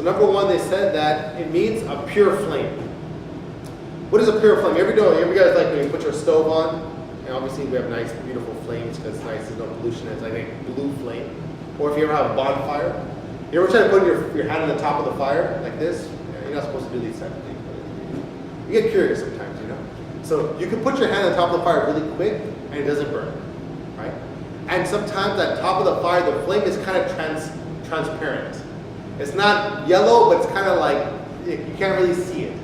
So number one, they said that it means a pure flame. What is a pure flame? You guys like when you put your stove on, and obviously we have nice, beautiful flames because it's nice, there's no pollution, it's like a blue flame. Or if you ever have a bonfire, you ever try to put your hand on the top of the fire like this? Yeah, you're not supposed to do these type of things. You get curious sometimes, you know? So you can put your hand on the top of the fire really quick and it doesn't burn, right? And sometimes at the top of the fire, the flame is kind of transparent. It's not yellow, but it's kind of like, you can't really see it.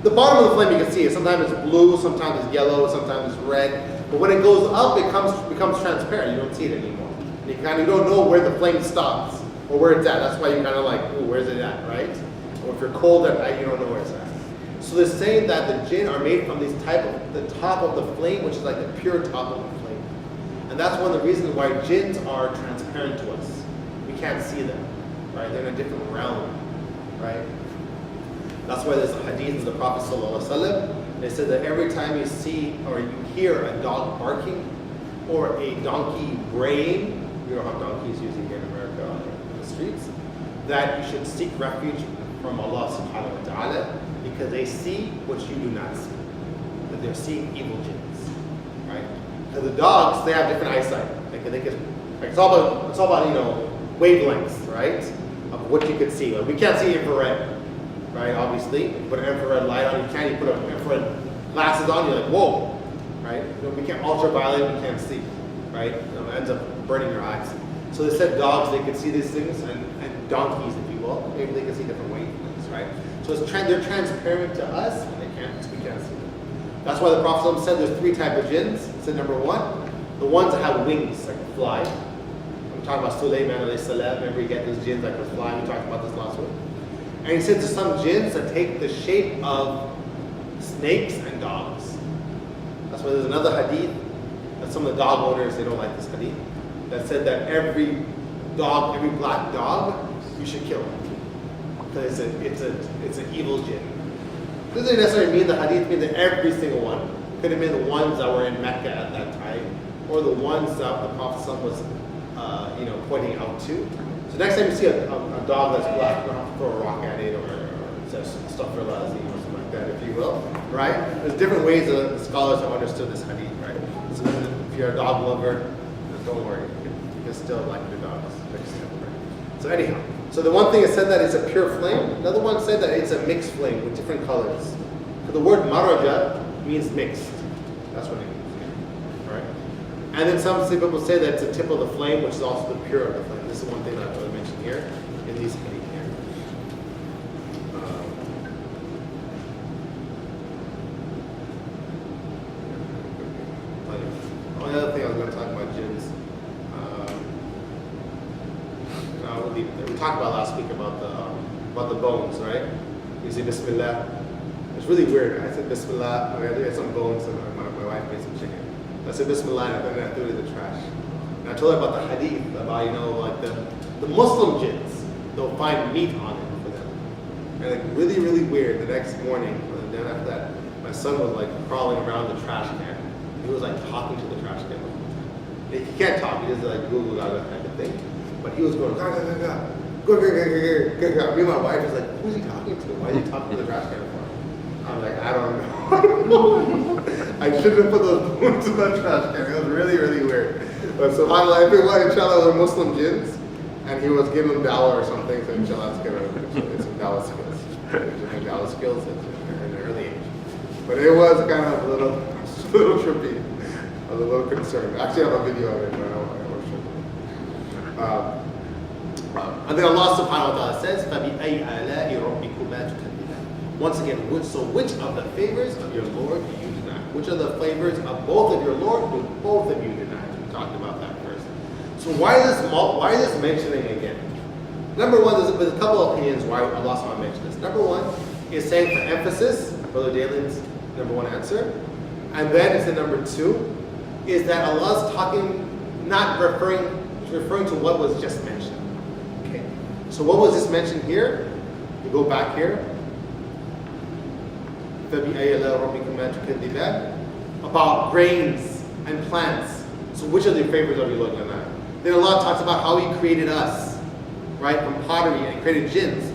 The bottom of the flame you can see it. Sometimes it's blue, sometimes it's yellow, sometimes it's red. But when it goes up, it becomes transparent. You don't see it anymore. And you don't know where the flame stops or where it's at. That's why you kind of like, ooh, where's it at, right? Or if you're cold at night, you don't know where it's at. So they're saying that the jinn are made from the top of the flame, which is like the pure top of the flame. And that's one of the reasons why jinns are transparent to us. We can't see them, right? They're in a different realm, right? That's why there's a hadith of the Prophet ﷺ. They said that every time you see or you hear a dog barking or a donkey braying, you know how donkeys usually here in America on the streets, that you should seek refuge from Allah subhanahu wa ta'ala because they see what you do not see. That they're seeing evil jinns, right? Because the dogs, they have different eyesight. It's all about wavelengths, right? Of what you can see. Like we can't see infrared. Right, obviously, you put an infrared light on, you put infrared glasses on, you're like, whoa, right? We can't ultraviolet, we can't see, right? It ends up burning your eyes. So they said dogs, they could see these things, and donkeys, if you will, maybe they can see different wavelengths, right? So they're transparent to us, and we can't see them. That's why the Prophet said there's three types of jinns. He said number one, the ones that have wings, like a fly. I'm talking about Sulaiman alayhi salam. Remember you get those jinns like the fly, we talked about this last week. And he said there's some jinns that take the shape of snakes and dogs. That's why there's another hadith that some of the dog owners, they don't like this hadith, that said that every black dog, you should kill it. Because it's an evil jinn. It doesn't necessarily mean the hadith means that every single one. It could have been the ones that were in Mecca at that time, or the ones that the Prophet was pointing out to. So next time you see a dog that's black, you don't have to throw a rock at it or stuff for lazy or something like that, if you will, right? There's different ways the scholars have understood this hadith, right? So if you're a dog lover, don't worry, you can still like your dogs. So anyhow, so the one thing is said that it's a pure flame. Another one said that it's a mixed flame with different colors. So the word maraja means mixed. That's what it means, right? And then some people say that it's the tip of the flame, which is also the pure of the flame. This is one thing that I want to mention here in these hadith here. The other thing I was going to talk about jinns. We talked about last week about the bones, right? You say Bismillah. It's really weird. I said Bismillah. I had some bones, and my wife made some chicken. I said Bismillah, and then I threw it in the trash. And I told her about the hadith about like the Muslim jinns. They'll find meat on it for them. And like really, really weird. The next morning, and then after that, my son was like crawling around the trash can. He was like talking to the trash can. He can't talk. He just like Google Gaga kind of thing. But he was going Gaga Gaga, Gaga Gaga. Me and my wife was like, who's he talking to? Why is he talking to the trash can for? I'm like, I don't know. I shouldn't have put those bones in that trash can. It was really, really weird. But subhanAllah, if it was, inshallah, were Muslim jinns, and he was giving them dawah or something, so inshallah, it's some dawah skills. Dawah skills in an early age. But it was kind of a little trippy. I was a little concerned. Actually, I have a video of it, but I don't want to show you. And then Allah subhanahu wa ta'ala says, فَبِأَيْ آلَاءِ رَبِّكُمَا تُكَذِّبَانِ. Once again, which of the favors of your Lord do you deny? Which of the favors of both of your Lord do both of you deny? We talked about that first. So why is this mentioning again? Number one, there's a couple of opinions why Allah subhanahu mentioned this. Number one is saying for emphasis, Brother Dalen's number one answer. And then it's the number two, is that Allah's talking, not referring to what was just mentioned. Okay. So what was just mentioned here? You go back here. About grains and plants. So which of the favors are we looking at? Then Allah talks about how He created us, right, from pottery and created jinns.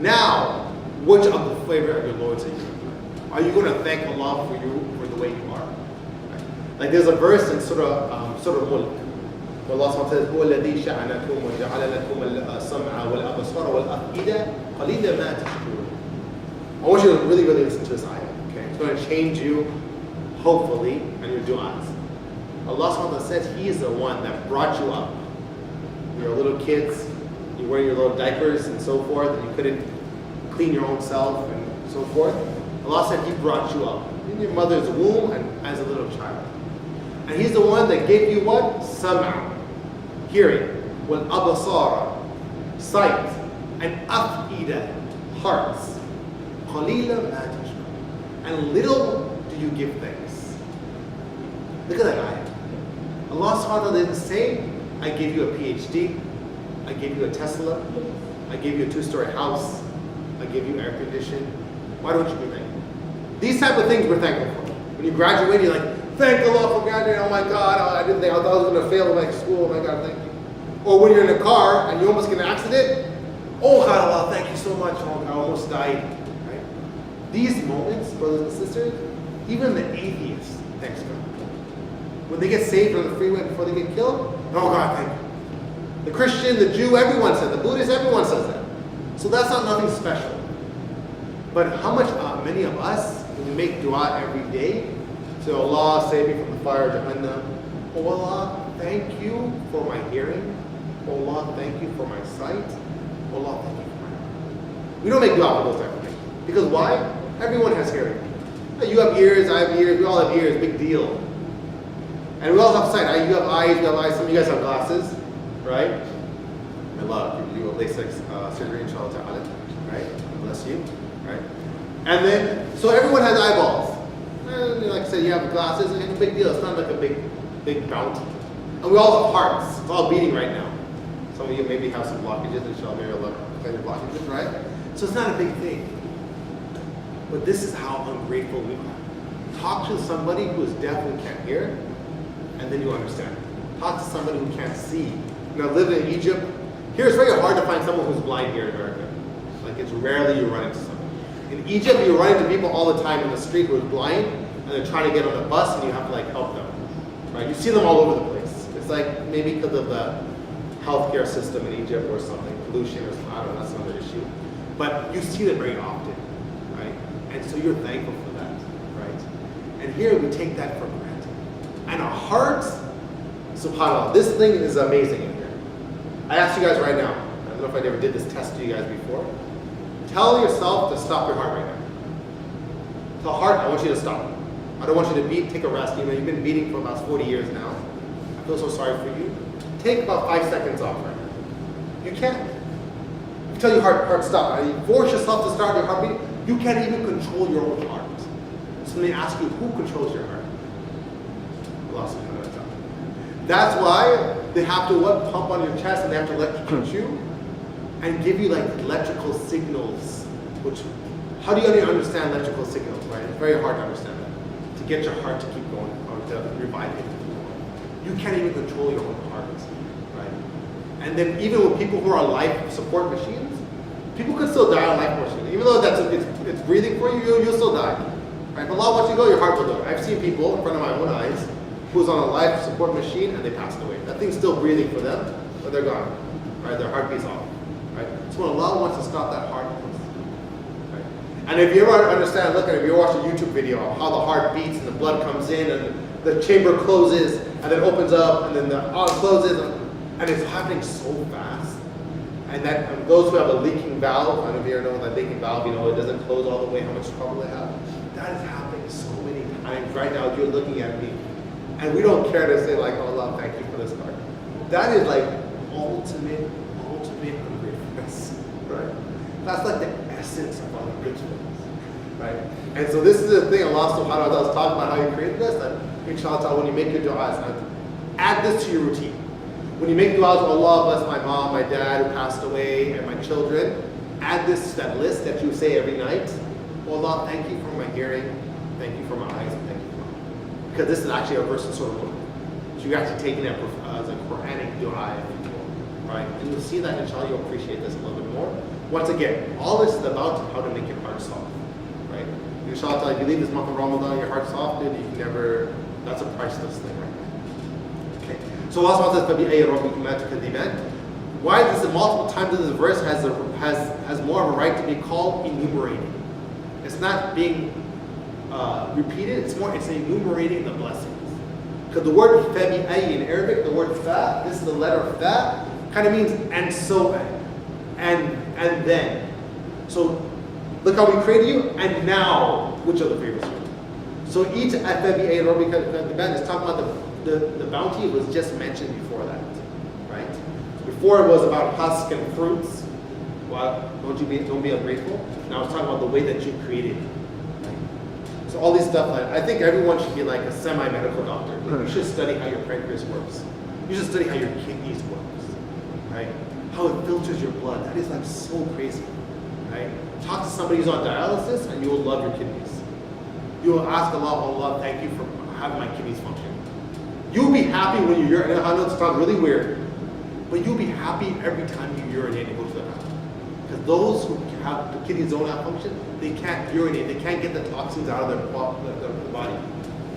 Now, which of the flavor of your lords are you going to do? Are you going to thank Allah for the way you are? Right? Like there's a verse in Surah Mulk, where Allah SWT says, هو الذي شأنكم وجعل لكم السمع والأبصار والأفئدة قليلا ما تشكرون. I want you to really, really listen to this ayah. Okay, it's going to change you, hopefully, and your du'as. Allah SWT says He is the one that brought you up. You were little kids, you wear your little diapers and so forth, and you couldn't clean your own self and so forth. Allah said He brought you up in your mother's womb and as a little child. And He's the one that gave you what? Sam'a, hearing, wal abasara, sight, and af'ida, hearts. Qalila ma tashkurun. And little do you give thanks. Look at that ayah. Allah subhanahu wa ta'ala didn't say, I gave you a PhD, I gave you a Tesla, I gave you a 2-story house, I gave you air conditioning. Why don't you be thankful? These type of things we're thankful for. When you graduate, you're like, thank Allah for graduating. Oh my God, I didn't think I thought I was going to fail in my school. Oh my God, thank you. Or when you're in a car and you almost get in an accident. Oh God, Allah, thank you so much. Oh, I almost died. Right? These moments, brothers and sisters, even the atheists, thanks God. When they get saved on the freeway before they get killed, oh God, thank you. The Christian, the Jew, everyone says. The Buddhist, everyone says that. So that's not nothing special. But how much, many of us, when we make dua every day, so Allah, save me from the fire of Jahannam. Oh Allah, thank you for my hearing. Oh Allah, thank you for my sight. Oh Allah, thank you for my heart. We don't make dua for those type of things. Because why? Everyone has hearing. You have ears, I have ears, we all have ears, big deal. And we all have sight. You have eyes, you have eyes, some of you guys have glasses, right? I love you have LASIK surgery, inshallah ta'ala, right? Bless you, right? And then, so everyone has eyeballs. And like I said, you have glasses, and it's a big deal. It's not like a big bounty. And we all have hearts. It's all beating right now. Some of you maybe have some blockages, inshallah, maybe you'll clear your blockages, right? So it's not a big thing. But this is how ungrateful we are. Talk to somebody who is deaf and can't hear, and then you understand. Talk to somebody who can't see. You know, living in Egypt, here it's very hard to find someone who's blind here in America. Like it's rarely you run into someone. In Egypt, you run into people all the time in the street who are blind, and they're trying to get on a bus, and you have to like help them. Right? You see them all over the place. It's like maybe because of the healthcare system in Egypt or something, pollution or something. I don't know, that's another issue. But you see them very often, right? And so you're thankful for that, right? And here we take that for granted. And our hearts, subhanAllah, this thing is amazing in here. I ask you guys right now, I don't know if I ever did this test to you guys before. Tell yourself to stop your heart right now. Tell heart, I want you to stop. I don't want you to beat, take a rest. You know, you've been beating for about 40 years now. I feel so sorry for you. Take about 5 seconds off right now. You can't. You tell your heart stop. You force yourself to start your heartbeat. You can't even control your own heart. So let me ask you, who controls your heart? Allah subhanahu wa ta'ala. That's why they have to what? Pump on your chest and they have to electrocute you and give you like electrical signals. Which, how do you understand electrical signals, right? It's very hard to understand that. To get your heart to keep going or to revive it. You can't even control your own heart, right? And then even with people who are on life support machines, people can still die on life support machines. Even though it's breathing for you, you'll still die. Right? If Allah wants you to go, your heart will go. I've seen people in front of my own eyes who's on a life support machine and they passed away. That thing's still breathing for them, but they're gone. Right? Their heartbeat's off. Right? So when Allah wants to stop that heart, right? And if you ever understand, look at it, if you watch a YouTube video of how the heart beats and the blood comes in and the chamber closes and then opens up and then the arm closes and it's happening so fast. And that those who have a leaking valve, I don't know if you ever know that leaking valve, you know, it doesn't close all the way, how much trouble they have. That is happening so many times. Right now, you're looking at me. And we don't care to say like, oh Allah, thank you for this card. That is like ultimate ungratefulness, right? That's like the essence of ungratefulness, right? And so this is the thing Allah subhanahu wa ta'ala is talking about how He created us, that inshallah when you make your du'as, add this to your routine. When you make du'as, oh Allah bless my mom, my dad who passed away, and my children, add this to that list that you say every night. Oh Allah, thank you for my hearing, thank you for my eyes, and thank you for my heart. Because this is actually a verse in Surah Mulk. So you're actually taking it as a Quranic du'a, if you will, right? And you'll see that inshallah you'll appreciate this a little bit more. Once again, all this is about how to make your heart soft, right? Inshallah, if you leave this month of Ramadan, your heart soft, dude, you can never, that's a priceless thing right now. Okay. So Allah says, فَبِأَيِّ رَبِّكُمَا تُكَذِّبَانِ. Why this multiple times in this verse has more of a right to be called enumerating. It's not being repeated, it's enumerating the blessings. Because the word فَبِأَيِّ in Arabic, the word fa, this is the letter fa, kind of means and so and then. So look how we created you, and now, which are the favorites? So each FBA Rabbi is talking about the bounty was just mentioned before that, right? Before it was about husk and fruits. Well, don't be ungrateful. Now it's talking about the way that you created. Right? So all these stuff, I think everyone should be like a semi-medical doctor. You should study how your pancreas works. You should study how your kidneys works, right? How it filters your blood. That is like so crazy, right? Talk to somebody who's on dialysis and you will love your kidneys. You will ask Allah, thank you for having my kidneys function. You'll be happy when you urinate. I know it sounds really weird, but you'll be happy every time you urinate and go to the bathroom. Because those who have the kidneys don't have function, they can't urinate. They can't get the toxins out of their body.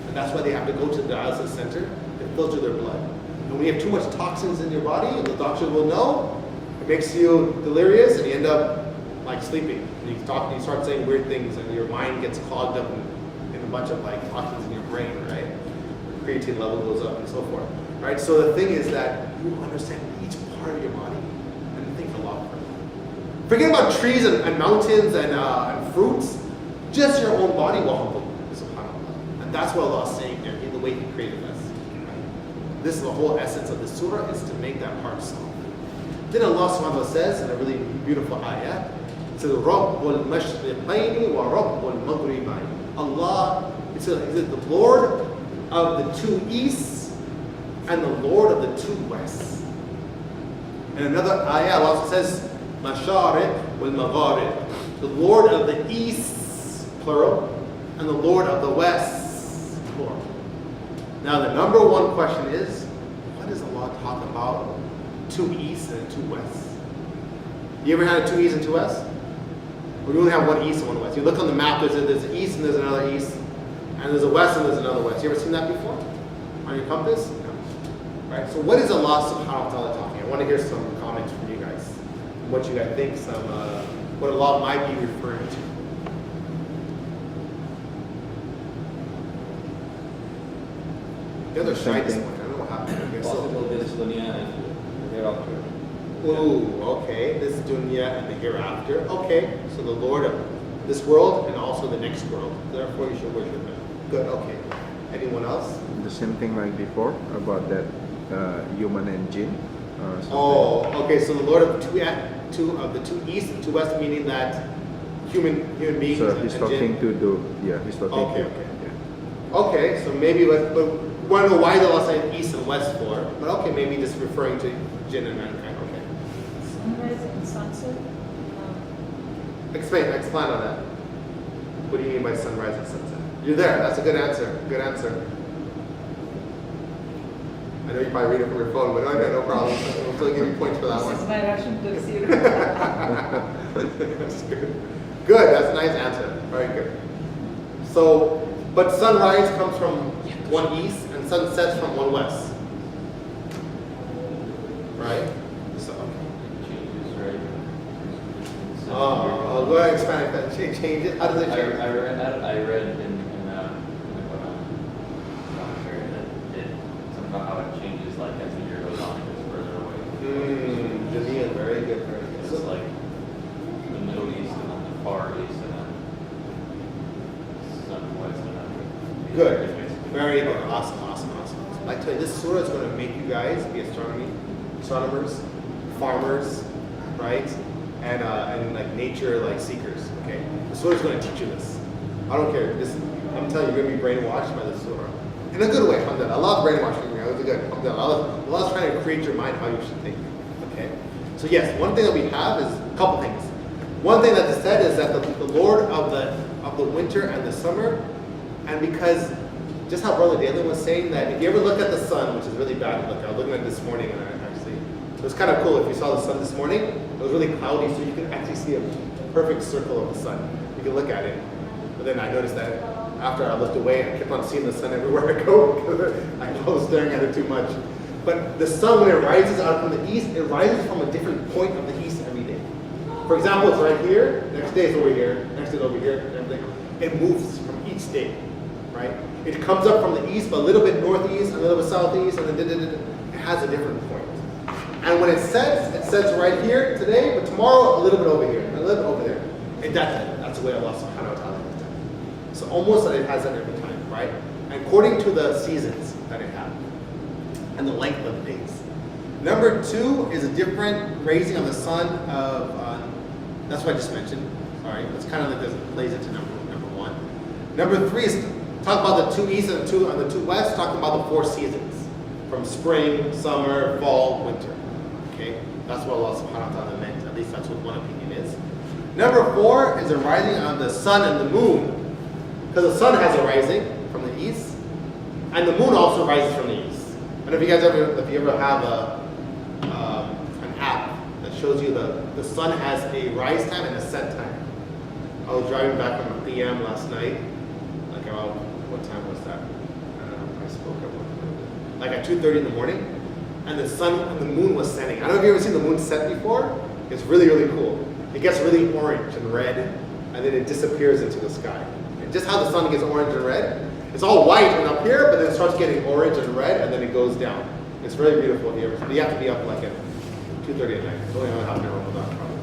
And that's why they have to go to the dialysis center to filter their blood. And when you have too much toxins in your body, the doctor will know, it makes you delirious and you end up like sleeping. And you start saying weird things and your mind gets clogged up in a bunch of like toxins in your brain, right? Creatine level goes up and so forth, right? So the thing is that you understand each part of your body and think a lot further. Forget about trees and mountains and fruits. Just your own body will humble you, subhanAllah. And that's what Allah is saying here, in the way He created us. Right? This is the whole essence of the surah, is to make that heart soft. Then Allah subhanahu wa ta'ala says in a really beautiful ayah, it says, Rabbul Mashriqaini wa Rabbul Maghribaini. Allah, it says the Lord of the two easts and the Lord of the two wests. And another ayah, Allah also says, Mashariq wal Magharib. The Lord of the easts, plural, and the Lord of the wests, plural. Now the number one question is, what does Allah talk about two easts and two wests? You ever had a two east and two wests? We only have one east and one west. You look on the map, there's an east and there's another east, and there's a west and there's another west. You ever seen that before? On your compass? No. Right? So what is Allah subhanahu wa ta'ala talking? I want to hear some comments from you guys. What you guys think, what Allah might be referring to. The other shy this one. I don't know what happened. Okay, possible this dunya and hereafter. Ooh, okay. This dunya and the hereafter. Okay. So the Lord of this world and also the next world. Therefore you should worship Him. Good, okay. Anyone else? The same thing like before about that human and jinn. Oh, okay. So the Lord of the two east and two west, meaning that human beings. So he's talking jinn. he's talking Okay, to. okay. Yeah. Okay, so maybe, but we want to know why the Allah said east and west for. But okay, maybe just referring to jinn and mankind. Okay. Sunrise and sunset. Expand on that. What do you mean by sunrise and sunset? You're there. That's a good answer. Good answer. I know you probably read it from your phone, but okay, no problem. I'll still give you points for that This is one. my Russian Tafsir. That's good. Good. That's a nice answer. Very good. So, but sunrise comes from one east and sun sets from one west. Right? So. Changes, right? Oh, go ahead and expand that. Change it. How does it change? I read in the Quran commentary that it somehow how it changes like as the year goes on, it gets further away. Jamil, very good, very good. It's like the Middle East and then the Far East and then Sun West and then Good. Very good. Awesome. I tell you, this surah is going to make you guys be astronomers, farmers, right? And like nature like seekers. Okay, the surah is going to teach you this. I don't care. I'm telling you, you're going to be brainwashed by the surah in a good way. Alhamdulillah. Allah's brainwashing you. That's good. Alhamdulillah. Allah's trying to create your mind how you should think. Okay. So yes, one thing that we have is a couple things. One thing that is said is that the Lord of the winter and the summer, and because just how Brother Dalen was saying that if you ever look at the sun, which is really bad to look at, I was looking at it this morning and I actually It was kind of cool. If you saw the sun this morning, it was really cloudy, so you can actually see a perfect circle of the sun. You can look at it. But then I noticed that after I looked away, I kept on seeing the sun everywhere I go because I was staring at it too much. But the sun, when it rises out from the east, it rises from a different point of the east every day. For example, it's right here, next day it's over here, next day it's over here, and everything. It moves from each day, right? It comes up from the east, but a little bit northeast, a little bit southeast, and then it has a different point. And when it sets right here today, but tomorrow a little bit over here, and a little bit over there. And that's the way Allah subhanahu wa ta'ala has done it. So almost that it has that every time, right? According to the seasons that it has, and the length of the days. Number 2 is a different raising of the sun of, that's what I just mentioned. Sorry, it's kind of like this plays into number 1. Number 3 is talk about the 2 east and the 2 west, talking about the 4 seasons. From spring, summer, fall, winter. Okay? That's what Allah subhanahu wa ta'ala meant. At least that's what one opinion is. Number 4 is a rising of the sun and the moon. Because the sun has a rising from the east, and the moon also rises from the east. And if you ever have an app that shows you the sun has a rise time and a set time. I was driving back from PM last night, like around, what time was that? I spoke at 1:00. Like at 2:30 in the morning, and the sun and the moon was setting. I don't know if you've ever seen the moon set before. It's really, really cool. It gets really orange and red, and then it disappears into the sky. And just how the sun gets orange and red, it's all white and up here, but then it starts getting orange and red, and then it goes down. It's very beautiful here. But you have to be up like at 2:30 at night. It's only happening in Ramadan, probably,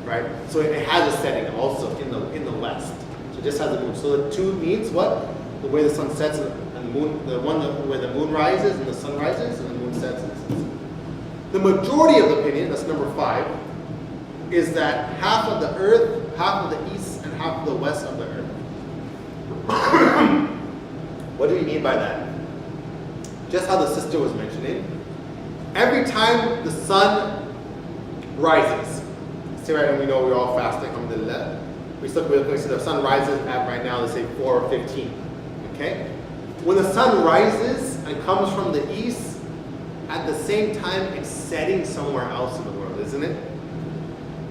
right? So it has a setting also in the west. So it just has the moon. So the 2 means what? The way the sun sets and the moon, where the moon rises and the sun rises and the moon sets. The majority of the opinion, that's number 5, is that half of the earth, half of the east, and half of the west of the earth. What do we mean by that? Just how the sister was mentioning. Every time the sun rises, see right now we know we're all fasting, alhamdulillah. We see the sun rises at right now, let's say 4:15. Okay? When the sun rises and comes from the east, at the same time it's setting somewhere else in the world, isn't it?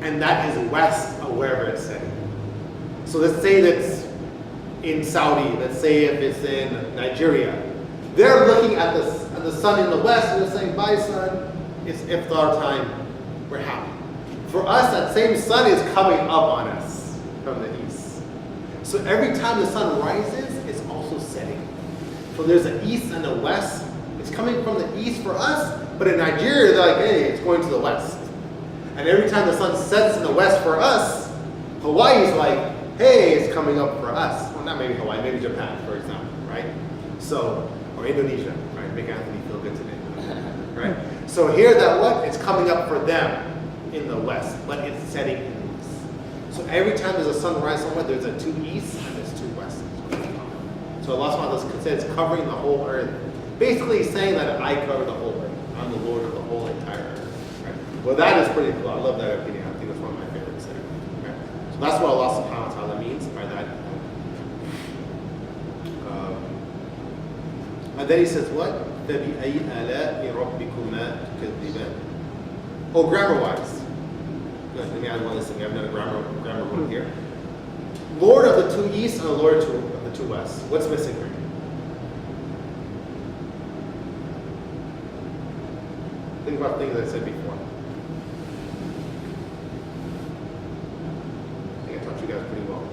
And that is west of wherever it's setting. So let's say that's in Saudi, let's say if it's in Nigeria. They're looking at the sun in the west and they're saying, bye sun, it's iftar time, we're happy. For us, that same sun is coming up on us from the east. So every time the sun rises, it's also setting. So there's an east and a west. It's coming from the east for us, but in Nigeria, they're like, hey, it's going to the west. And every time the sun sets in the west for us, Hawaii's like, hey, it's coming up for us. Well, not maybe Hawaii, maybe Japan, for example, right? So, or Indonesia, right? Make Anthony feel good today, right? So here that what? It's coming up for them in the west, but it's setting in the east. So every time there's a sunrise somewhere, there's a 2 east and there's 2 west. So Allah subhanahu wa ta'ala says it's covering the whole earth. Basically saying that I cover the whole earth. I'm the Lord of the whole entire earth. Right? Well, that is pretty cool. I love that opinion. I think it's one of my favorites there. Right? So that's what Allah subhanahu wa ta'ala means by that. And then he says what? فَبِأَيِّ آلَاءِ رَبِّكُمَا تُكَذِّبَانِ. Oh, grammar-wise. Good. Let me add one listing. I haven't done a grammar one here. Lord of the 2 east and the Lord of the 2 west. What's missing here? Think about things I said before. I think I taught you guys pretty well.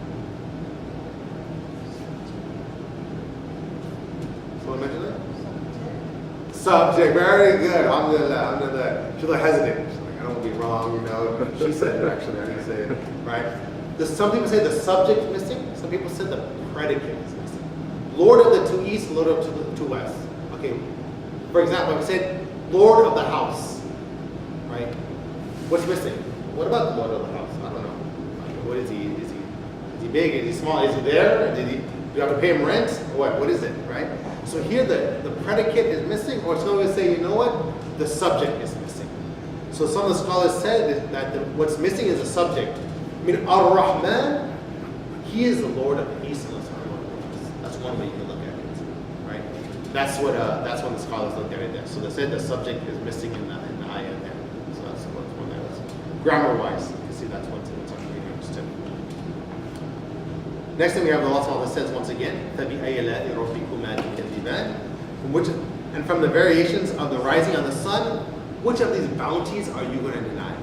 Someone mention that? Subject, very good. Alhamdulillah. She's like hesitant. She's like, I don't want to be wrong, you know. She said it actually. I didn't say it. Right? Some people say the subject is missing. Some people said the predicate is missing. Lord of the 2 east, Lord of the 2 west. Okay. For example, if we said Lord of the house, right? What's missing? What about the Lord of the house? I don't know. What is he? Is he big? Is he small? Is he there? Do you have to pay him rent? Or what is it, right? So here the predicate is missing, or some would say, you know what? The subject is missing. So some of the scholars said that what's missing is the subject. I mean, Al-Rahman, he is the Lord of the east and the west. That's one way you can look at it, right? That's when the scholars look at it there. So they said the subject is missing in the ayah there. grammar-wise. You can see that's what's being understood. Next thing we have Allah Subhanahu wa Ta'ala says once again, فَبِأَيِّ آلَاءِ رَبِّكُمَا تُكَذِّبَانِ, and from the variations of the rising of the sun, which of these bounties are you going to deny?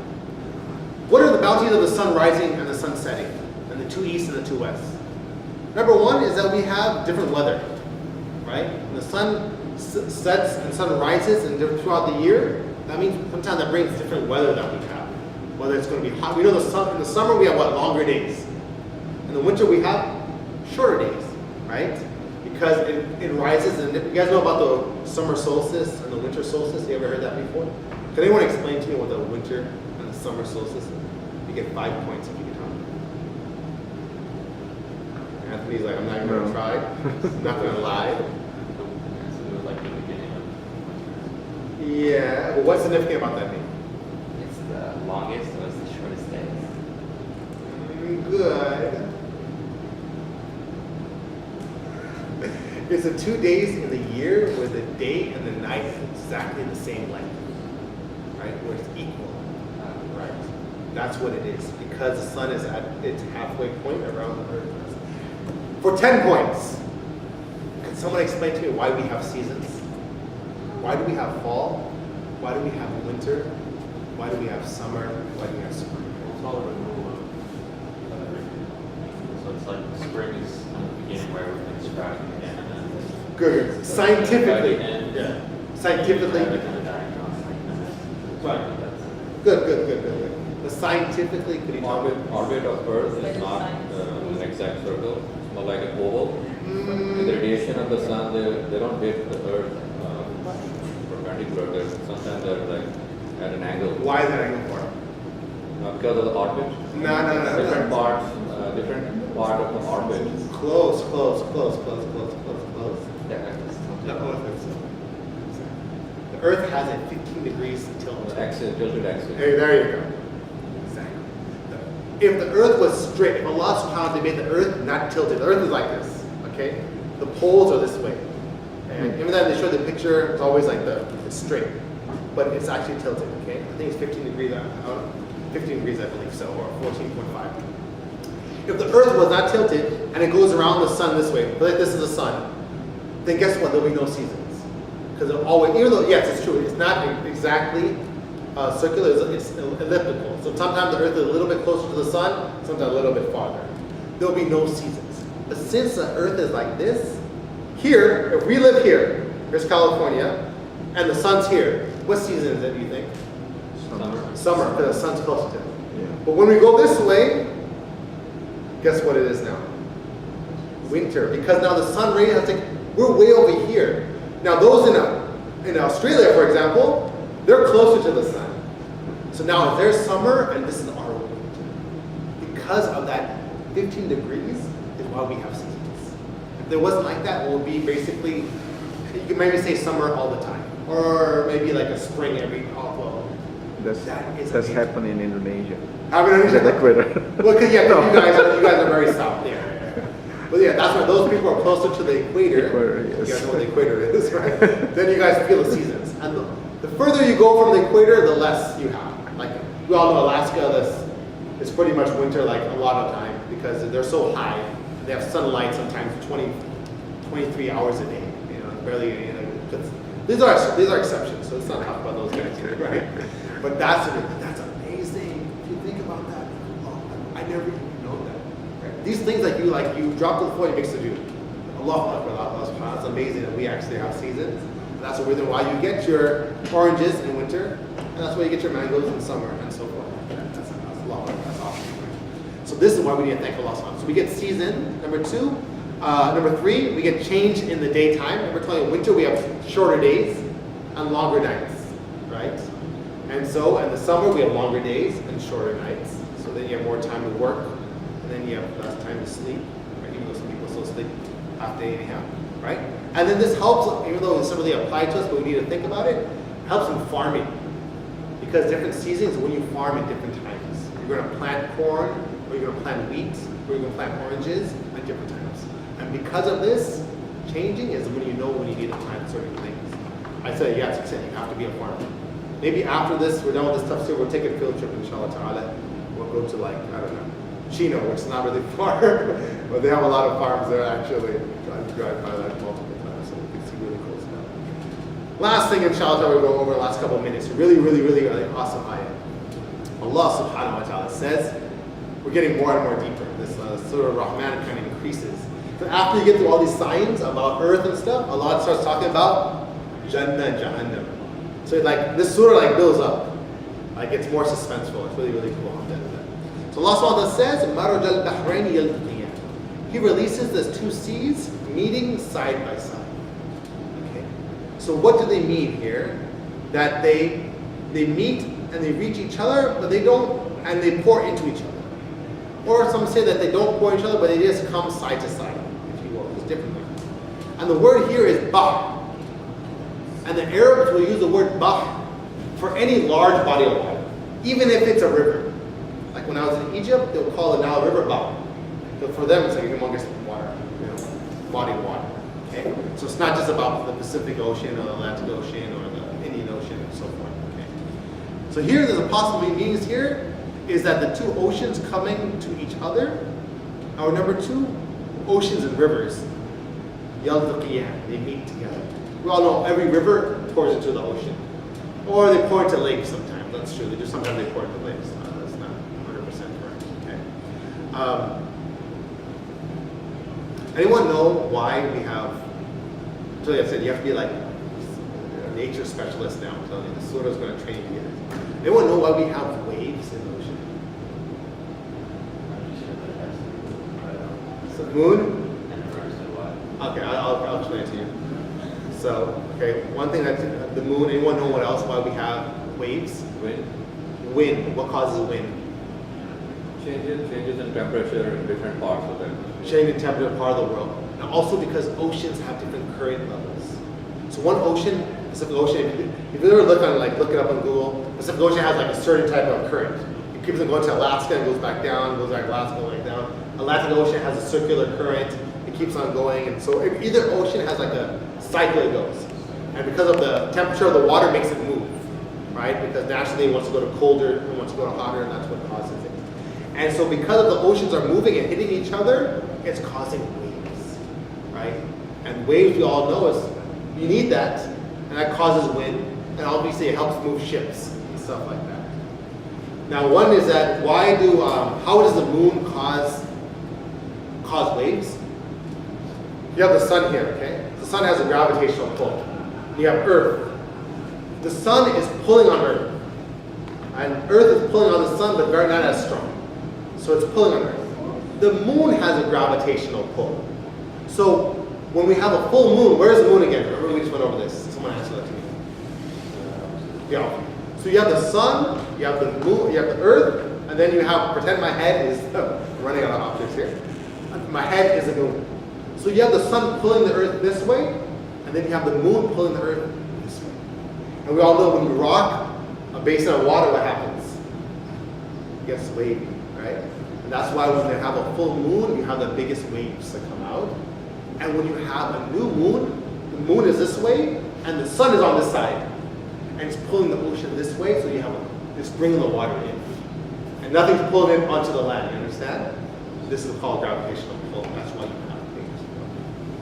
What are the bounties of the sun rising and the sun setting, and the two east and the two west? Number one is that we have different weather, right? When the sun sets and sun rises and throughout the year, that means sometimes that brings different weather that we have. Whether it's going to be hot, we know in the summer we have longer days. In the winter we have shorter days, right? Because it rises, and you guys know about the summer solstice and the winter solstice? You ever heard that before? Can anyone explain to me what the winter and the summer solstice is? You get 5 points if you can tell me. Anthony's like, I'm not even going to try. I'm not going to lie. So it was like the beginning of winter. Yeah, well, what's significant about that mean? It's the longest, so it's the shortest days. Good. It's the 2 days in the year where the day and the night is exactly the same length, right? Where it's equal, right? That's what it is, because the sun is at its halfway point around the earth. For 10 points, can someone explain to me why we have seasons? Why do we have fall? Why do we have winter? Why do we have summer? Why do we have spring? It's all a renewal of everything. So it's like spring is kind of the beginning where everything's starting again. And then Good. Scientifically, and yeah. Scientifically, everything is dying off. right. Good. But scientifically, could you tell me? Orbit of Earth is not an exact circle. It's more like an oval. With the radiation of the sun, they don't hit the Earth perpendicular. Sometimes they're like at an angle. Why is that angle for? Because of the orbit. No. Different part of the orbit. Close. Yeah, No, the Earth has a 15 degrees tilt. Axis, tilted axis. Hey, there you go. Exactly. If the Earth was straight, if Allah subhanahu wa ta'ala made the Earth not tilted, the Earth is like this, okay? The poles are this way. And even though they show the picture, it's always like it's straight. But it's actually tilted, okay? I think it's 15 degrees, 15 degrees I believe so, or 14.5. If the Earth was not tilted, and it goes around the sun this way, like this is the sun, then guess what? There'll be no seasons. Because it'll always, even though, yes, it's true, it's not exactly circular, it's elliptical. So sometimes the Earth is a little bit closer to the sun, sometimes a little bit farther. There'll be no seasons. But since the Earth is like this, here, if we live here, here's California, and the sun's here, what season is it, do you think? Summer, because the sun's closer to it. Yeah. But when we go this way, guess what it is now? Winter, because now the sun rays, we're way over here. Now those in Australia, for example, they're closer to the sun. So now if there's summer and this is our winter, because of that 15 degrees is why we have seasons. If it wasn't like that, it would be basically, you can maybe say summer all the time, or maybe like a spring every, well, That's amazing. happening in Indonesia. Indonesia? The equator. Well, because you guys are very south there. But yeah, that's why those people are closer to the equator. Equator, yes. You guys know what the equator is, right? Then you guys feel the seasons. And the further you go from the equator, the less you have. Like, we all know Alaska, it's pretty much winter like a lot of time because they're so high. They have sunlight sometimes 23 hours a day. You know, barely, these are exceptions, so let's not talk about those guys here, right? But that's amazing. If you think about that, I never even know that. Right? These things you drop to the floor, you mix the juice. Allah Akbar, that's amazing that we actually have seasons. And that's the reason why you get your oranges in winter, and that's why you get your mangoes in summer, and so forth. That's Allah Akbar, that's awesome. So this is why we need to thank Allah subhanahu wa ta'ala. So we get season, number 2. Number 3, we get change in the daytime. Remember, telling you, winter we have shorter days and longer nights, right? And so in the summer we have longer days and shorter nights. So then you have more time to work, and then you have less time to sleep. Right? Even though some people still sleep half day anyhow, right? And then this helps, even though it doesn't really apply to us, but we need to think about it. Helps in farming, because different seasons when you farm at different times. You're going to plant corn, or you're going to plant wheat, or you're going to plant oranges at different times. And because of this, changing is when you know when you need to plant certain things. I said, yes, you have to be a farmer. Maybe after this, we're done with this Tafsir, we'll take a field trip, inshallah ta'ala. We'll go to like, I don't know, Chino, which is not really far, but they have a lot of farms there actually. I drive by that multiple times, so we can see really cool stuff. Last thing, inshallah, we'll go over the last couple of minutes. Really awesome ayah. Allah subhanahu wa ta'ala says, we're getting more and more deeper. This Surah Al-Rahman kind of increases. So after you get through all these signs about earth and stuff, Allah starts talking about Jannah and Jahannam. So like this surah like builds up. Like it's more suspenseful. It's really cool. So Allah subhanahu wa ta'ala says, Maraj al-Bahrain yaltaqiyan. He releases these two seas meeting side by side. Okay. So what do they mean here? That they meet and they reach each other, but they don't, and they pour into each other. Or some say that they don't pour each other, but they just come side to side, if you will. It's different. And the word here is bahr. And the Arabs will use the word bahr for any large body of water, even if it's a river. Like when I was in Egypt, they'll call the Nile River bahr. But for them, it's like a humongous water, body of water. Okay? So it's not just about the Pacific Ocean or the Atlantic Ocean or the Indian Ocean and so forth. Okay? So here, there's a possible meanings here is that the two oceans coming to each other, or number two, oceans and rivers, yaltaqiyan, they meet together. We all know every river pours into the ocean. Or they pour into lakes sometimes. That's true. They do sometimes they pour into lakes. That's not 100% correct. Okay. Anyone know why we have, I said you have to be like a nature specialist now. I'm telling you, the surah is going to train you. Anyone know why we have waves in the ocean? So moon? Okay, I'll explain it to you. So, okay, one thing that the moon, anyone know what else, why we have waves? Wind. What causes wind? Changes in temperature in different parts of it. Change in temperature part of the world. And also because oceans have different current levels. So one ocean, Pacific Ocean, if you ever look it up on Google, Pacific Ocean has like a certain type of current. It keeps on going to Alaska and goes back down, goes back to Alaska, going down. Atlantic Ocean has a circular current. It keeps on going, and so either ocean has like a cycle it goes. And because of the temperature of the water makes it move, right? Because naturally it wants to go to colder, it wants to go to hotter, and that's what causes it. And so because of the oceans are moving and hitting each other, it's causing waves, right? And waves, we all know, is you need that, and that causes wind, and obviously it helps move ships and stuff like that. Now, one is that how does the moon cause waves? You have the sun here, okay? The sun has a gravitational pull. You have Earth. The sun is pulling on Earth. And Earth is pulling on the sun, but very not as strong. So it's pulling on Earth. The moon has a gravitational pull. So when we have a full moon, where's the moon again? Remember we just went over this. Someone answer that to me. Yeah. So you have the sun, you have the moon, you have the Earth, and then you have, pretend my head is, running out of objects here. My head is the moon. So you have the sun pulling the Earth this way, and then you have the moon pulling the Earth this way. And we all know when we rock a basin of water, what happens? It gets wavy, right? And that's why when you have a full moon, you have the biggest waves that come out. And when you have a new moon, the moon is this way, and the sun is on this side. And it's pulling the ocean this way, so you have it's bringing the water in. And nothing's pulling it onto the land, you understand? This is called gravitational pull. That's why you have things.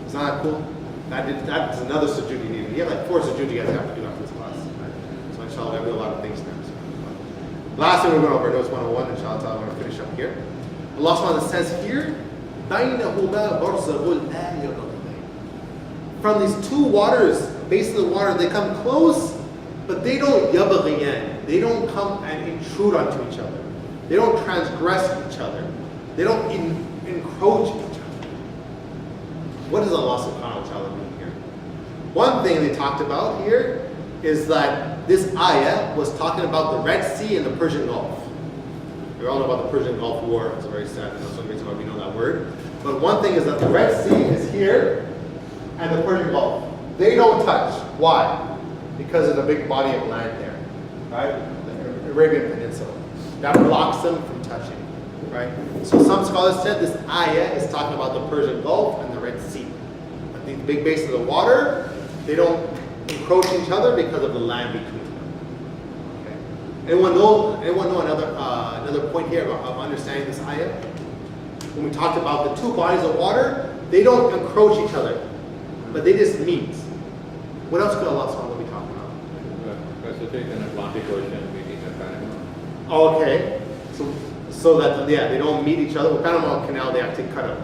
It's not that cool? That's another sujood you need. You have like 4 sujood you guys have to do after this class. Right? So inshallah, we have a lot of things now. Last thing we're going over, notes 101, inshallah, we're going to finish up here. Allah subhanahu wa ta'ala says here, بَيْنَهُمَا بَرْزَخٌ لَا يَبْغِيَانِ. From these two waters, based on the water, they come close, but they don't yabghiyan. They don't come and intrude onto each other. They don't transgress each other. They don't encroach each other. What does Allah subhanahu wa ta'ala mean here? One thing they talked about here is that this ayah was talking about the Red Sea and the Persian Gulf. We all know about the Persian Gulf War. It's a very sad, that's one reason why we know that word. But one thing is that the Red Sea is here and the Persian Gulf. They don't touch. Why? Because there's a big body of land there, right? The Arabian Peninsula. That blocks them from touching, right? So some scholars said this ayah is talking about the Persian Gulf and the Red Sea. But the big base of the water, they don't encroach each other because of the land between them. Anyone know another point here of understanding this ayah? When we talked about the two bodies of water, they don't encroach each other, but they just meet. What else could Allah subhanahu wa ta'ala be talking about? Pacific and Atlantic Ocean meeting at Panama. Oh, okay. So that, yeah, they don't meet each other. With Panama Canal, they actually cut a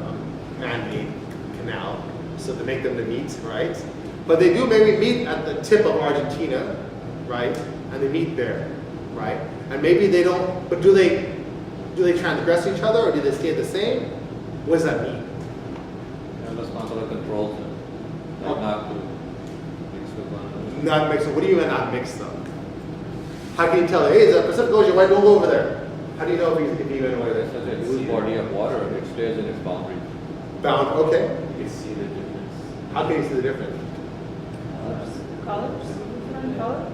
man-made canal so to make them to meet, right? But they do maybe meet at the tip of Argentina, right? And they meet there, right? And maybe they don't, but do they transgress each other or do they stay the same? What does that mean? Allah subhanahu wa ta'ala controls them, like not to mix with one another. Not mix them. What do you mean not mix them? How can you tell? Hey, is that Pacific Ocean? Why don't go over there? How do you know if he went over There's there? such a huge body of water, it stays in its boundary. Bound. Okay. You can see the difference. How can you see the difference? Colors? Different color?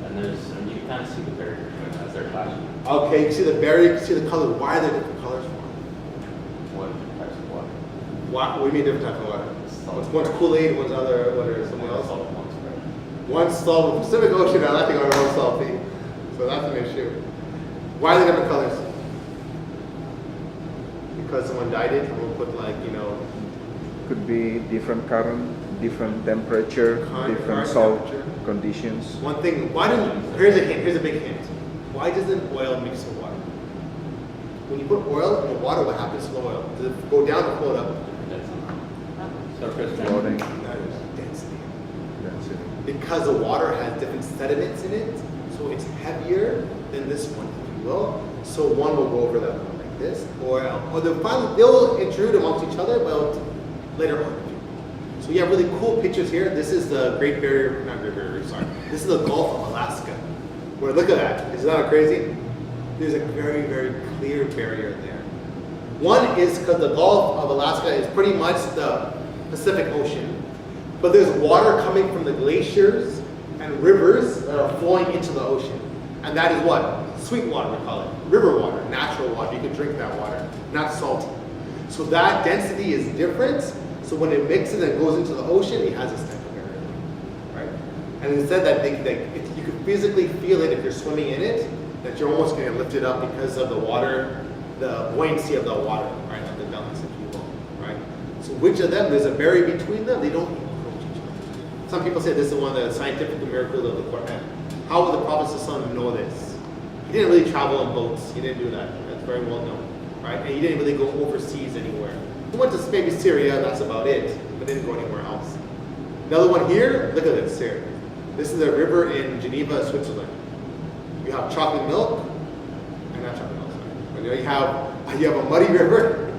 And and you kind of see the barrier as they're flashing. Okay, you see the barrier, you see the color. Why are there different colors for? What types of water? What do you mean different types of water? Salt. One's Kool-Aid, one's other, what is something else? Salt, one's fresh. One's salt, Pacific Ocean, I think are more salty. So that's an issue. Why are they different colors? Because someone dyed it, someone put like, Could be different current, different temperature, Current, different current salt temperature. conditions. one thing, here's a hint, here's a big hint. Why doesn't oil mix with water? When you put oil in the water, what happens to the oil? Does it go down or float up? Surface Floating. That is density. That's it. Because the water has different sediments in it, so it's heavier than this one, if you will. So one will go over that one like this, or they'll intrude amongst each other, but later on. So you have really cool pictures here. This is the Great Barrier, not Great Barrier Reef, sorry. This is the Gulf of Alaska. Where look at that, is that crazy? There's a very, very clear barrier there. One is because the Gulf of Alaska is pretty much the Pacific Ocean, but there's water coming from the glaciers and rivers that are flowing into the ocean. And that is what? Sweet water, we call it. River water, natural water. You can drink that water, not salty. So that density is different. So when it mixes and goes into the ocean, it has this type of barrier, right? And it said that you can physically feel it if you're swimming in it, that you're almost going to lift it up because of the water, the buoyancy of the water, right? Of the bellies, if you will, right? So which of them, there's a barrier between them, they don't approach each other. Some people say this is one of the scientific miracles of the Quran. How would the Prophet ﷺ know this? He didn't really travel in boats. He didn't do that. That's very well known, right? And he didn't really go overseas anywhere. He went to maybe Syria, that's about it, but didn't go anywhere else. Another one here, look at this here. This is a river in Geneva, Switzerland. You have chocolate milk, and not chocolate milk, sorry. But you have a muddy river,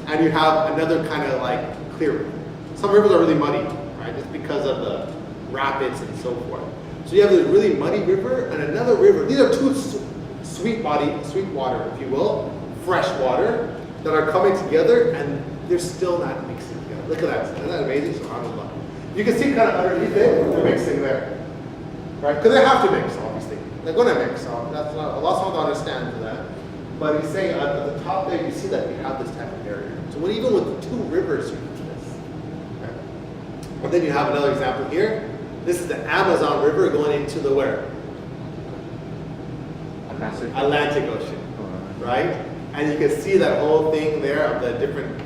and you have another kind of like clear river. Some rivers are really muddy, right? Just because of the rapids and so forth. So you have this really muddy river and another river. These are two sweet water, if you will, fresh water that are coming together, and they're still not mixing together. Look at that. Isn't that amazing? SubhanAllah. You can see kind of underneath it, they're mixing there. Right? Because they have to mix, obviously. They're going to mix. So that's not, Allah subhanahu wa ta'ala understands that. But he's saying at the top there, you see that we have this type of barrier. So even with two rivers, you do this. Okay? And then you have another example here. This is the Amazon River going into the where? Atlantic Ocean. Right? And you can see that whole thing there of the different,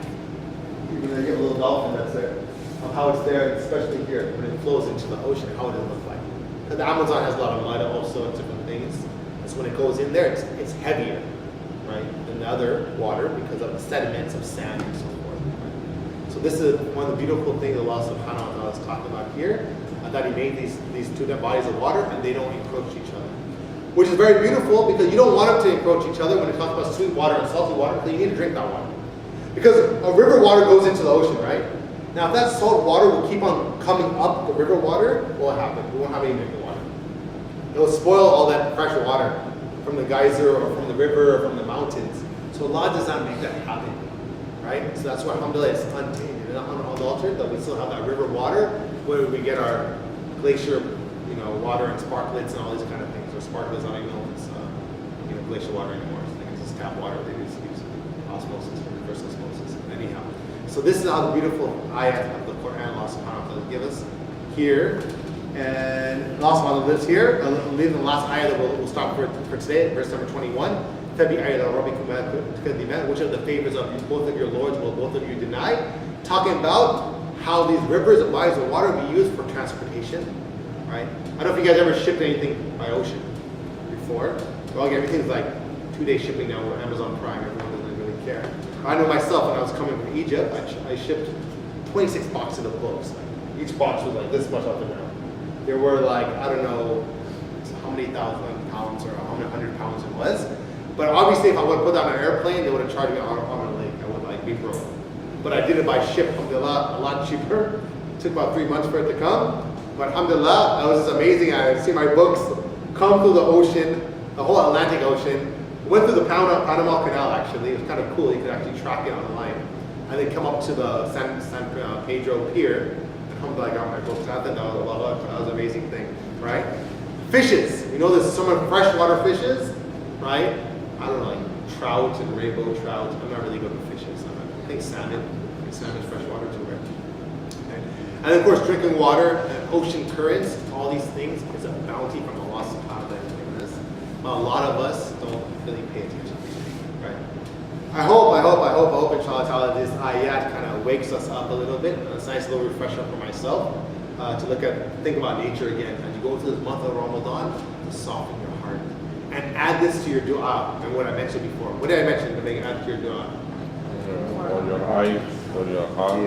you have a little dolphin that's there, of how it's there, especially here, when it flows into the ocean, how it will look like. Because the Amazon has a lot of mud also and different things. And so when it goes in there, it's heavier, right, than the other water because of the sediments of sand and so forth. Right? So this is one of the beautiful things Allah subhanahu wa ta'ala is talking about here, that He made these two bodies of water and they don't encroach each other. Which is very beautiful because you don't want them to encroach each other when it comes about sweet water and salty water, because you need to drink that water. Because a river water goes into the ocean, right? Now if that salt water will keep on coming up the river water, what will happen? We won't have any drinking water. It will spoil all that fresh water from the geyser or from the river or from the mountains. So Allah does not make that happen, right? So that's why alhamdulillah it's untainted and unadulterated, that we still have that river water where we get our glacier, water and sparklets and all these kind of things. Or sparklets, I don't even know if it's glacier water anymore. I think it's just tap water. They just use osmosis or reverse osmosis. Anyhow, so this is how the beautiful ayat of the Quran Allah subhanahu wa ta'ala give us here. And last one lives here. I'll leave the last ayah that we'll stop for today, verse number 21. Which of the favors of both of your lords will both of you deny? Talking about how these rivers and bodies of water be used for transportation, right? I don't know if you guys ever shipped anything by ocean before. Well, everything's like 2-day shipping now with Amazon Prime. Everyone doesn't really care. I know myself when I was coming from Egypt, I shipped 26 boxes of books. Each box was like this much up and down. There were like, I don't know how many thousand pounds or how many 100 pounds it was. But obviously, if I would have put that on an airplane, they would have charged me on a lake. I would like be broke. But I did it by ship, alhamdulillah, a lot cheaper. It took about 3 months for it to come. But alhamdulillah, that was just amazing. I see my books come through the ocean, the whole Atlantic Ocean. Went through the Panama Canal actually. It was kind of cool. You could actually track it online. And then come up to the San Pedro Pier. And alhamdulillah, I got my books. I thought that was an amazing thing, right? Fishes. You know, there's some freshwater fishes, right? I don't know, like trout and rainbow trout. I'm not really good with fishes. I think salmon. I think salmon is freshwater too, right? Okay. And then of course, drinking water and ocean currents. All these things is a bounty from Allah subhanahu wa ta'ala. But a lot of us don't really pay attention to these things, right? I hope, inshallah ta'ala, this ayat kind of wakes us up a little bit. And it's a nice little refresher for myself to think about nature again. As you go through this month of Ramadan, to soften your heart. And add this to your dua. And what I mentioned before. What did I mention to make add to your dua? For your eyes, for your heart.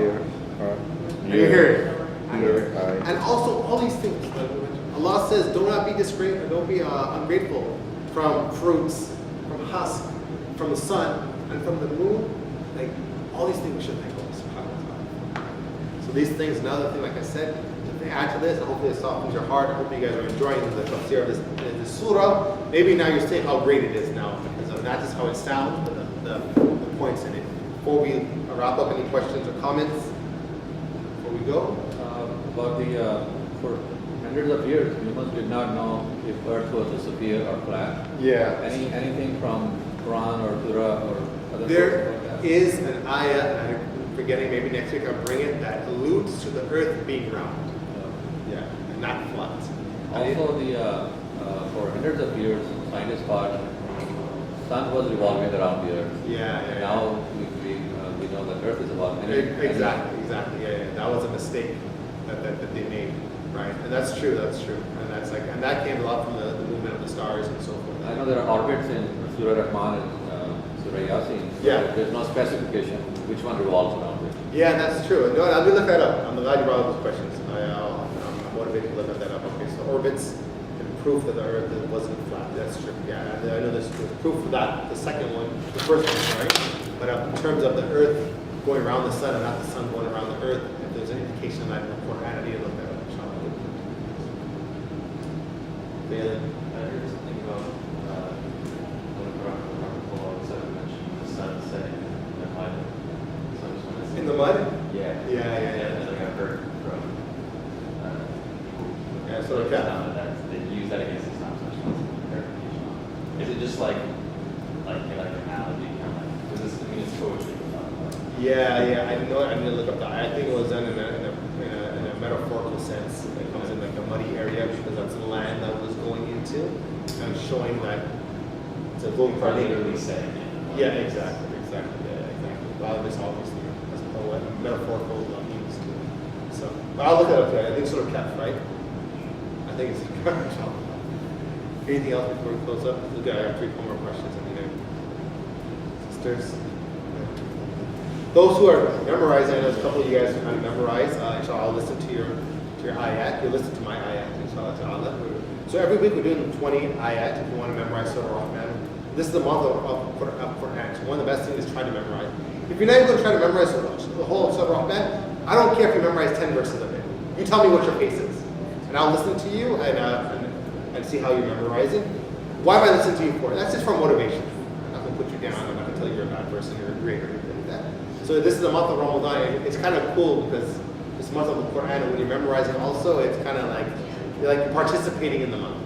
You hear it. Ear, eye. And also all these things. Like Allah says, do not be disgraceful, don't be ungrateful from fruits, from husk, from the sun, and from the moon. Like all these things we should thank Allah subhanahu wa ta'ala. So these things, another thing, like I said, to add to this, and hopefully it softens your heart. I hope you guys are enjoying the tafsir of this surah. Maybe now you're seeing how great it is now, because of not just how it sounds, but the points in it. Before we wrap up, any questions or comments before we go? About for hundreds of years, humans did not know if Earth was a sphere or flat. Yeah. Anything from Quran or Surah or other There sources like that? is an ayah, and I'm forgetting, maybe next week I'll bring it, that alludes to the earth being round. Yeah, and not flat. Also, for hundreds of years, scientists thought sun was revolving around the Earth. Yeah. And now we know that Earth is evolving. Exactly. Yeah. That was a mistake that they made, right? And that's true. And that came a lot from the movement of the stars and so forth. I know there are orbits in Surah Rahman and Surah Yasin. Yeah. There's no specification which one revolves around it. Yeah, that's true. No, I'll look that up. I'm glad you brought up those questions. I'm motivated to look at that up. Okay, so orbits and proof that the Earth wasn't flat. That's true. Yeah, I know there's proof for that. The second one, the first one, sorry. But in terms of the Earth going around the sun and not the sun going around the Earth, if there's any indication of that in the Quran, I need to look that up. Inshallah. Valen. I heard something about when Quran said mentioned the sun setting in the mud. So I just wanted to see. In the mud? Yeah. Yeah. Like I've heard from Yeah, so like that. that they use that against Islam, so I just wanted some clarification on it. Is it just like an analogy, kind of like, because it's poetry we're talking about. Yeah. I know. I need to look up that. I think it was done in a metaphorical sense. It comes in like a muddy area because that's the land that was going into, and showing that it's a little Or literally setting it. Yeah, exactly. Yeah, exactly. A lot of this obviously has what metaphorical means to it. So, but I'll look that up today. I think it's sort of kept, right? I think it's anything else before we close up? Look, I have 3 more questions. Sisters. Those who are memorizing, I know there's a couple of you guys who kind of memorize. Inshallah, I'll listen to your ayat. You'll listen to my ayat, inshallah ta'ala. So every week we're doing 20 ayat if you want to memorize Surah Al-Rahman. This is the month of Quran. So one of the best things is trying to memorize. If you're not even going to try to memorize the whole of Surah Al-Rahman, I don't care if you memorize 10 verses of it. You tell me what your pace is. And I'll listen to you and see how you're memorizing. Why am I listening to you for? That's just for motivation. I'm not going to put you down. I'm not going to tell you you're a bad person, you're great, or anything like that. So this is the month of Ramadan. It's kind of cool because this month of the Quran, and when you're memorizing also, it's kind of like you're participating in the month.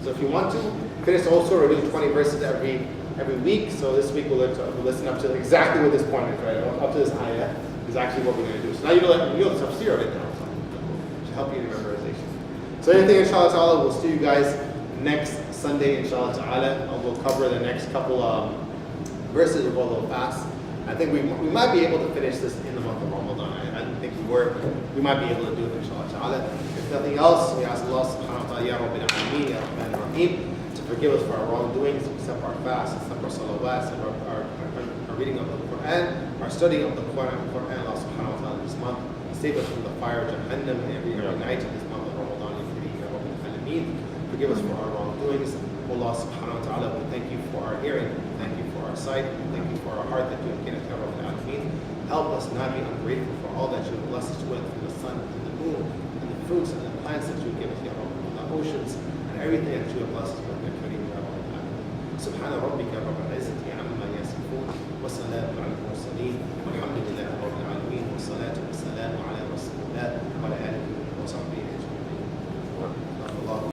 So if you want to, finish the whole surah. We're doing 20 verses every week. So this week we'll listen up to exactly what this point is, right? Up to this ayah is actually what we're going to do. So now you know the tafsir of it now. To help you in your memorization. So So anything, inshallah ta'ala, we'll see you guys next Sunday, inshallah ta'ala. We'll cover the next couple verses of a little fast. I think we might be able to finish this in the month of Ramadan. I don't think we were. We might be able to do it, inshallah ta'ala. If nothing else, we ask Allah subhanahu wa ta'ala, Ya Rabbil Alameen, Ya Rahman Rahim, to forgive us for our wrongdoings, accept our fast, accept our salawats, accept our reading of the Quran, our studying of the Quran, Allah subhanahu wa ta'ala this month. Save us from the fire of Jahannam every night in this month of Ramadan. Ya Rabbil Alameen. Forgive us for our wrongdoings. Allah subhanahu wa ta'ala, we thank you for our hearing, we thank you for our sight, we thank you for our heart that you have given us, Ya Rabbil Alameen. Help us not be ungrateful for all that you have blessed us with, from the sun to the moon, and the fruits and the plants that you have given us, Ya Rabbil, the oceans, and everything that you have blessed us with, Ya Kareem, Ya Rabbil Alameen. Subhana rabbika rabbil izzati amma yasifun, wa salamun ala al-mursaleen, walhamdulillahi rabbil alameen, wa salatu wa salamu ala rasulillah.